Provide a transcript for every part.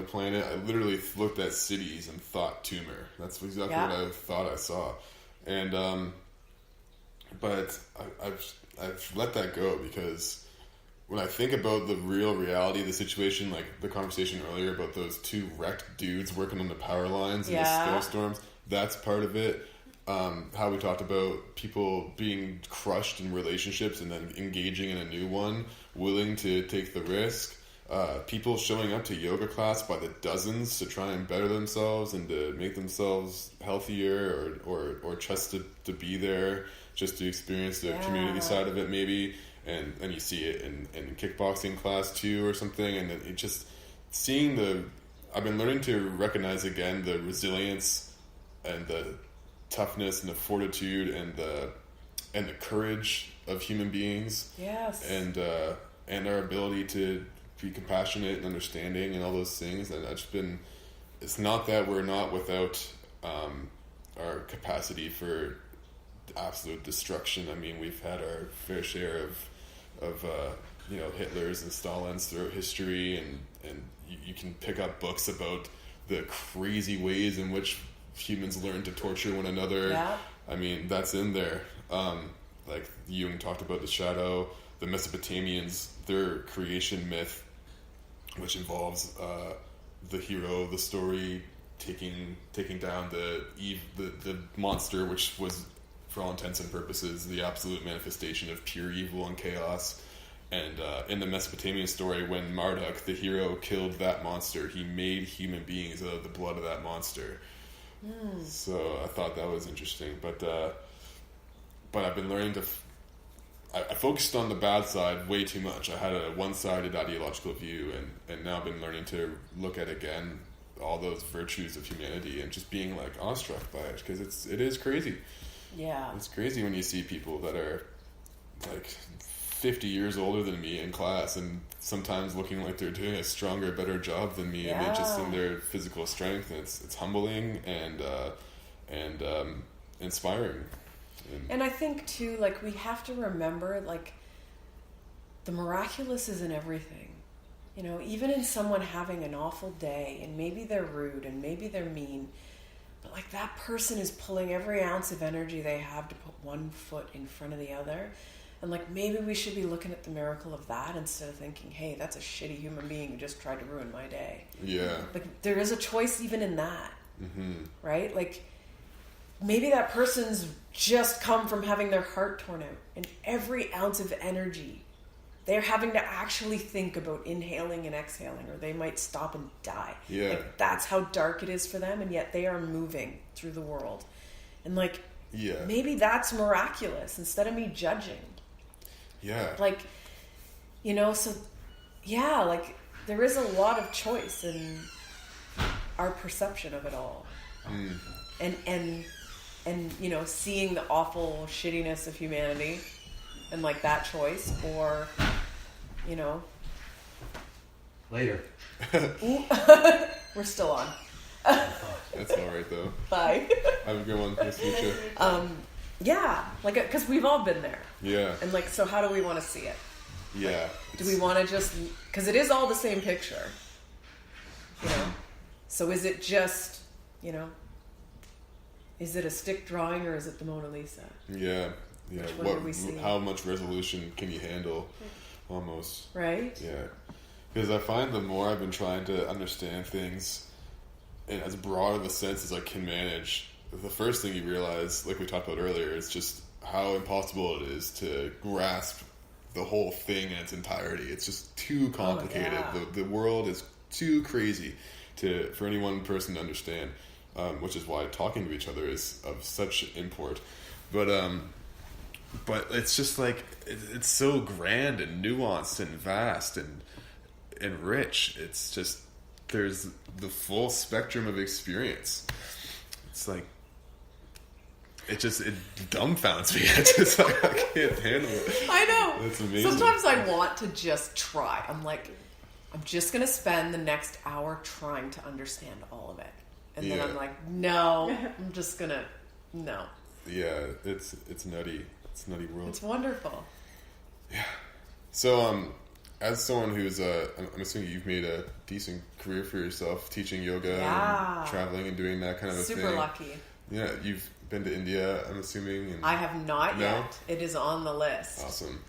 planet, I literally looked at cities and thought tumor. That's exactly what I thought I saw. And but I've let that go, because when I think about the real reality of the situation, like the conversation earlier about those two wrecked dudes working on the power lines in the snowstorms, that's part of it. How we talked about people being crushed in relationships and then engaging in a new one, willing to take the risk. People showing up to yoga class by the dozens to try and better themselves and to make themselves healthier, or just to be there, just to experience the community side of it maybe. And you see it in kickboxing class too or something. And it just seeing I've been learning to recognize again the resilience and the toughness and the fortitude and the courage of human beings. Yes. And our ability to be compassionate and understanding and all those things. And that's been, it's not that we're not without our capacity for absolute destruction. I mean, we've had our fair share of Hitlers and Stalins throughout history, and you can pick up books about the crazy ways in which humans learn to torture one another. Yeah. I mean, that's in there. Like Jung talked about the shadow, the Mesopotamians, their creation myth, which involves the hero of the story taking down the monster, which was, for all intents and purposes, the absolute manifestation of pure evil and chaos. And in the Mesopotamian story, when Marduk, the hero, killed that monster, he made human beings out of the blood of that monster. So I thought that was interesting. But I've been learning to... I focused on the bad side way too much. I had a one-sided ideological view, and now I've been learning to look at, again, all those virtues of humanity and just being, like, awestruck by it, because it is crazy. Yeah. It's crazy when you see people that are like 50 years older than me in class and sometimes looking like they're doing a stronger, better job than me, and just in their physical strength. And it's humbling and inspiring. And I think too, like, we have to remember, like, the miraculous is in everything. You know, even in someone having an awful day, and maybe they're rude and maybe they're mean, but like that person is pulling every ounce of energy they have to put one foot in front of the other. And like, maybe we should be looking at the miracle of that instead of thinking, hey, that's a shitty human being who just tried to ruin my day. Yeah. Like, there is a choice even in that. Mm-hmm. Right? Like, maybe that person's just come from having their heart torn out, and every ounce of energy they're having to actually think about inhaling and exhaling, or they might stop and die. Yeah. Like, that's how dark it is for them, and yet they are moving through the world. And like, maybe that's miraculous instead of me judging. Yeah. Like, you know, so yeah, like, there is a lot of choice in our perception of it all. And you know, seeing the awful shittiness of humanity and like that choice, or, you know, later. We're still on. That's all right though. Bye. Have a good one. Nice to meet you. Yeah, like, because we've all been there. Yeah. And like, so how do we want to see it? Yeah. Like, do we want to just, because it is all the same picture, you know? So is it just, you know, is it a stick drawing or is it the Mona Lisa? Yeah. Yeah. Which one do we see? How much resolution can you handle? Almost. Right? Yeah. Because I find the more I've been trying to understand things in as broad of a sense as I can manage, the first thing you realize, like we talked about earlier, is just how impossible it is to grasp the whole thing in its entirety. It's just too complicated. Oh, yeah. The world is too crazy for any one person to understand, which is why talking to each other is of such import. But it's just like, it's so grand and nuanced and vast and rich. It's just, there's the full spectrum of experience. It's like, it dumbfounds me. It's just like, I can't handle it. I know. It's amazing. Sometimes I want to just try. I'm like, I'm just going to spend the next hour trying to understand all of it. And then I'm like, no, I'm just going to, no. Yeah, it's nutty. It's a nutty world. It's wonderful. Yeah. So, as someone who's I'm assuming you've made a decent career for yourself teaching yoga and traveling and doing that kind of a thing. Super lucky. Yeah, you've been to India, I'm assuming. And... I have not yet. It is on the list. Awesome.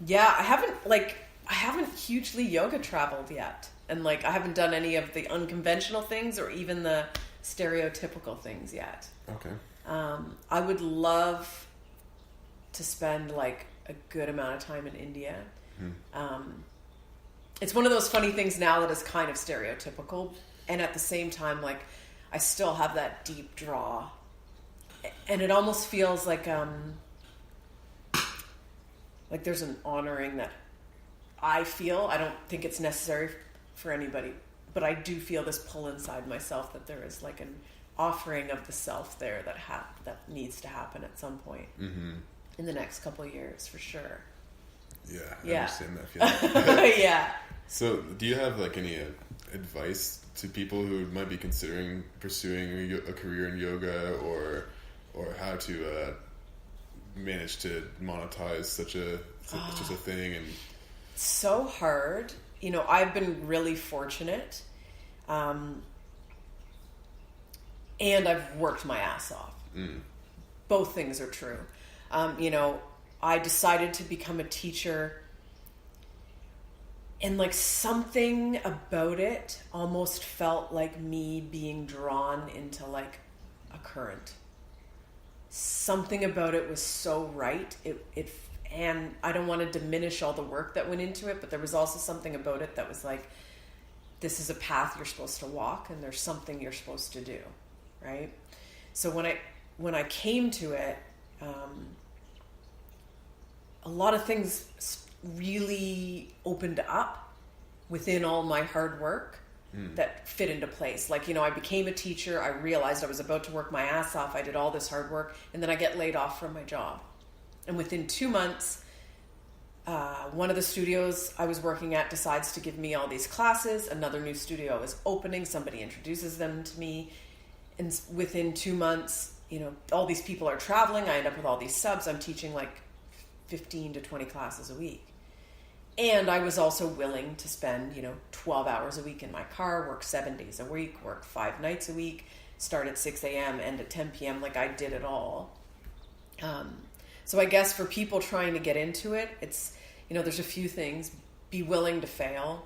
Yeah, I haven't hugely yoga traveled yet. And like, I haven't done any of the unconventional things or even the stereotypical things yet. Okay. I would love to spend like a good amount of time in India. It's one of those funny things now that is kind of stereotypical, and at the same time, like, I still have that deep draw, and it almost feels like there's an honoring that I feel. I don't think it's necessary for anybody, but I do feel this pull inside myself that there is like an offering of the self there that needs to happen at some point in the next couple of years, for sure. Yeah, I understand that feeling. Yeah. So, do you have like any advice to people who might be considering pursuing a career in yoga, or how to manage to monetize such a thing? And so hard. You know, I've been really fortunate, and I've worked my ass off. Both things are true. You know, I decided to become a teacher, and like something about it almost felt like me being drawn into like a current. Something about it was so right. And I don't want to diminish all the work that went into it, but there was also something about it that was like, this is a path you're supposed to walk, and there's something you're supposed to do, right? So when I came to it, a lot of things really opened up within all my hard work that fit into place. Like, you know, I became a teacher. I realized I was about to work my ass off. I did all this hard work, and then I get laid off from my job. And within 2 months, one of the studios I was working at decides to give me all these classes. Another new studio is opening. Somebody introduces them to me. And within 2 months, you know, all these people are traveling. I end up with all these subs. I'm teaching like 15 to 20 classes a week. And I was also willing to spend, 12 hours a week in my car, work 7 days a week, work 5 nights a week, start at 6 a.m., end at 10 p.m. Like, I did it all. So I guess for people trying to get into it, it's, there's a few things. Be willing to fail.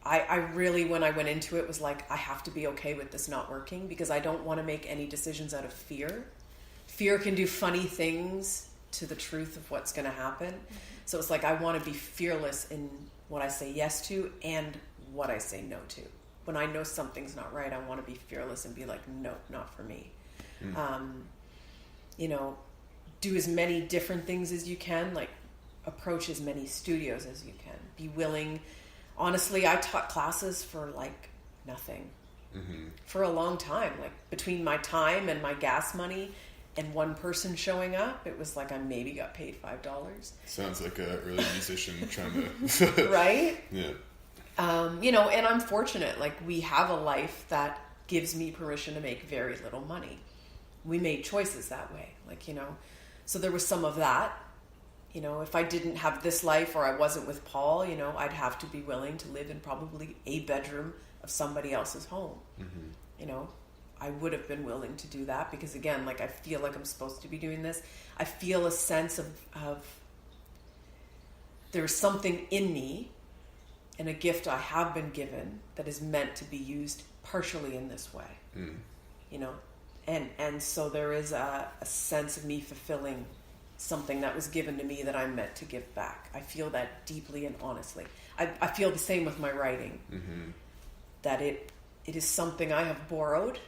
I really, when I went into it, was like, I have to be okay with this not working, because I don't want to make any decisions out of fear. Fear can do funny things to the truth of what's going to happen. So it's like, I want to be fearless in what I say yes to and what I say no to. When I know something's not right, I want to be fearless and be like, no, not for me. Do as many different things as you can, like approach as many studios as you can. Be willing. Honestly, I taught classes for like nothing for a long time. Like, between my time and my gas money and one person showing up, it was like I maybe got paid $5. Sounds like an early musician trying to... Right? Yeah. And I'm fortunate. Like, we have a life that gives me permission to make very little money. We made choices that way. Like, so there was some of that. If I didn't have this life, or I wasn't with Paul, I'd have to be willing to live in probably a bedroom of somebody else's home. I would have been willing to do that, because again, like, I feel like I'm supposed to be doing this. I feel a sense of there's something in me and a gift I have been given that is meant to be used partially in this way. And so there is a sense of me fulfilling something that was given to me that I'm meant to give back. I feel that deeply and honestly. I feel the same with my writing, that it is something I have borrowed,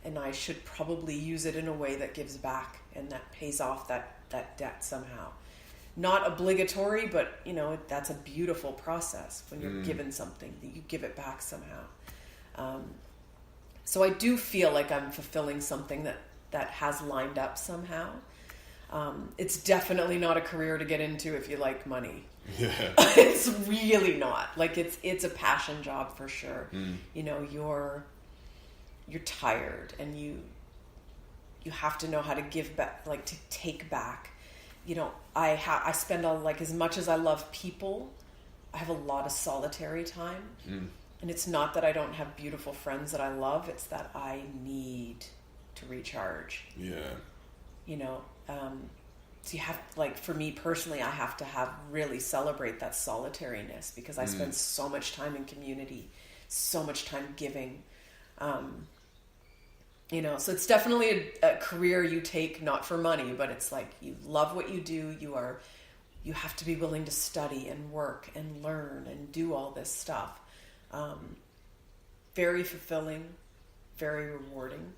and I should probably use it in a way that gives back and that pays off that debt somehow. Not obligatory, but, that's a beautiful process when you're given something, that you give it back somehow. So I do feel like I'm fulfilling something that has lined up somehow. It's definitely not a career to get into if you like money. Yeah. It's really not. Like, it's a passion job for sure. You're tired, and you have to know how to give back, like to take back. I spend as much as I love people, I have a lot of solitary time. And it's not that I don't have beautiful friends that I love, it's that I need to recharge. So you have, for me personally, I have to really celebrate that solitariness, because I spend so much time in community, so much time giving. So it's definitely a career you take not for money, but it's like you love what you do. You have to be willing to study and work and learn and do all this stuff. Very fulfilling, very rewarding.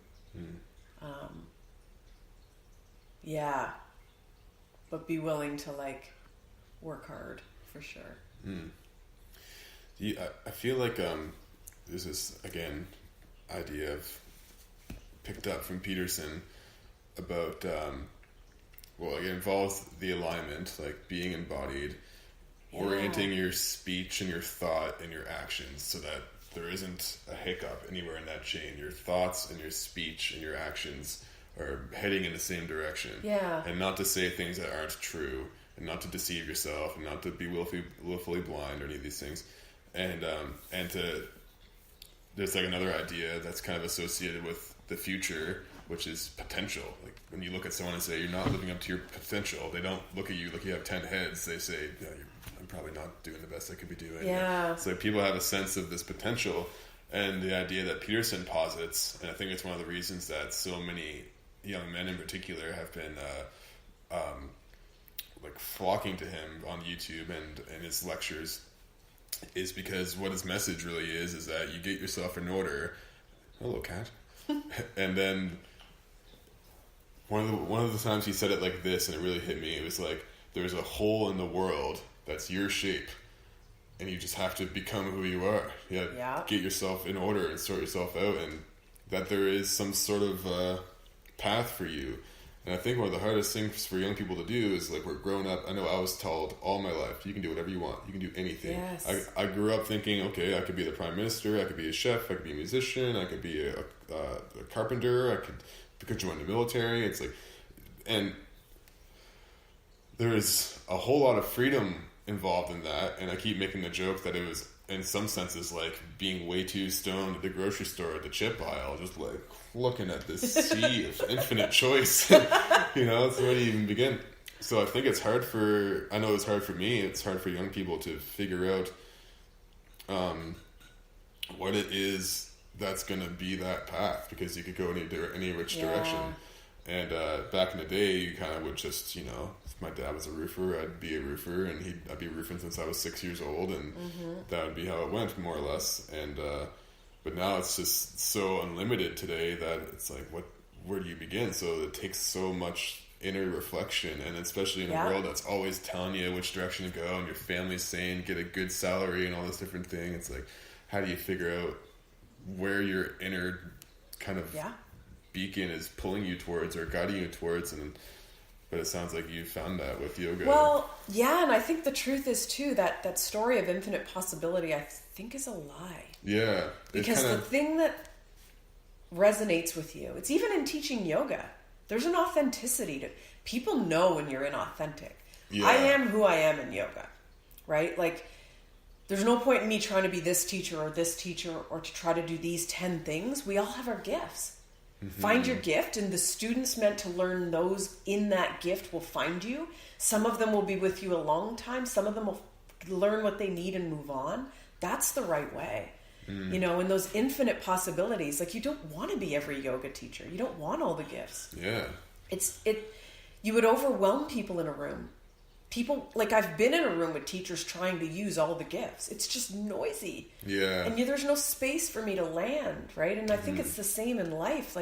But be willing to work hard for sure. I feel like there's this idea of picked up from Peterson about it involves the alignment, being embodied, orienting your speech and your thought and your actions so that there isn't a hiccup anywhere in that chain. Your thoughts and your speech and your actions are heading in the same direction. And not to say things that aren't true, and not to deceive yourself, and not to be willfully blind or any of these things. And there's another idea that's kind of associated with the future, which is potential. When you look at someone and say you're not living up to your potential, they don't look at you like you have 10 heads. They say, I'm probably not doing the best I could be doing. So people have a sense of this potential, and the idea that Peterson posits, and I think it's one of the reasons that so many young men in particular have been flocking to him on YouTube and his lectures, is because what his message really is that you get yourself in order. Hello, cat. And then one of the times he said it like this, and it really hit me. It was there's a hole in the world that's your shape, and you just have to become who you are. Get yourself in order and sort yourself out, and that there is some sort of path for you. And I think one of the hardest things for young people to do is we're grown up. I know I was told all my life, you can do whatever you want. You can do anything. I grew up thinking, okay, I could be the prime minister. I could be a chef. I could be a musician. I could be a carpenter. I could join the military. And there is a whole lot of freedom involved in that. And I keep making the joke that it was, in some senses, being way too stoned at the grocery store at the chip aisle, just looking at this sea of infinite choice. It's where do you even begin? So I think it's hard I know it's hard for me, it's hard for young people to figure out what it is that's going to be that path, because you could go any which direction. And back in the day, you kind of would just, if my dad was a roofer, I'd be a roofer, and I'd be roofing since I was 6 years old, and that would be how it went, more or less. And but now it's just so unlimited today that it's where do you begin? So it takes so much inner reflection, and especially in a world that's always telling you which direction to go, and your family's saying get a good salary and all this different thing. It's how do you figure out where your inner kind of beacon is pulling you towards or guiding you towards? But it sounds like you found that with yoga. Well, and I think the truth is too that story of infinite possibility, I think, is a lie. Because the thing that resonates with you, it's even in teaching yoga, there's an authenticity to people know when you're inauthentic. I am who I am in yoga, right? There's no point in me trying to be this teacher or to try to do these 10 things. We all have our gifts. Find your gift, and the students meant to learn those in that gift will find you. Some of them will be with you a long time. Some of them will learn what they need and move on. That's the right way. And those infinite possibilities, you don't want to be every yoga teacher. You don't want all the gifts. You would overwhelm people in a room. People, I've been in a room with teachers trying to use all the gifts. It's just noisy. And there's no space for me to land, right? And I think it's the same in life.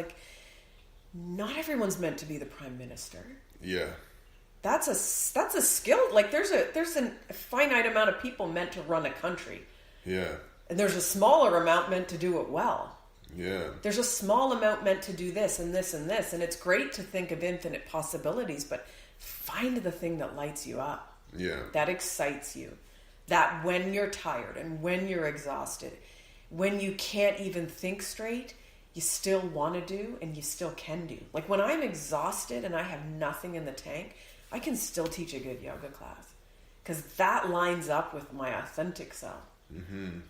Not everyone's meant to be the prime minister. That's a skill. There's a finite amount of people meant to run a country. And there's a smaller amount meant to do it well. There's a small amount meant to do this and this and this. And it's great to think of infinite possibilities, but find the thing that lights you up. That excites you. That when you're tired and when you're exhausted, when you can't even think straight, you still want to do and you still can do. When I'm exhausted and I have nothing in the tank, I can still teach a good yoga class because that lines up with my authentic self. Mm-hmm.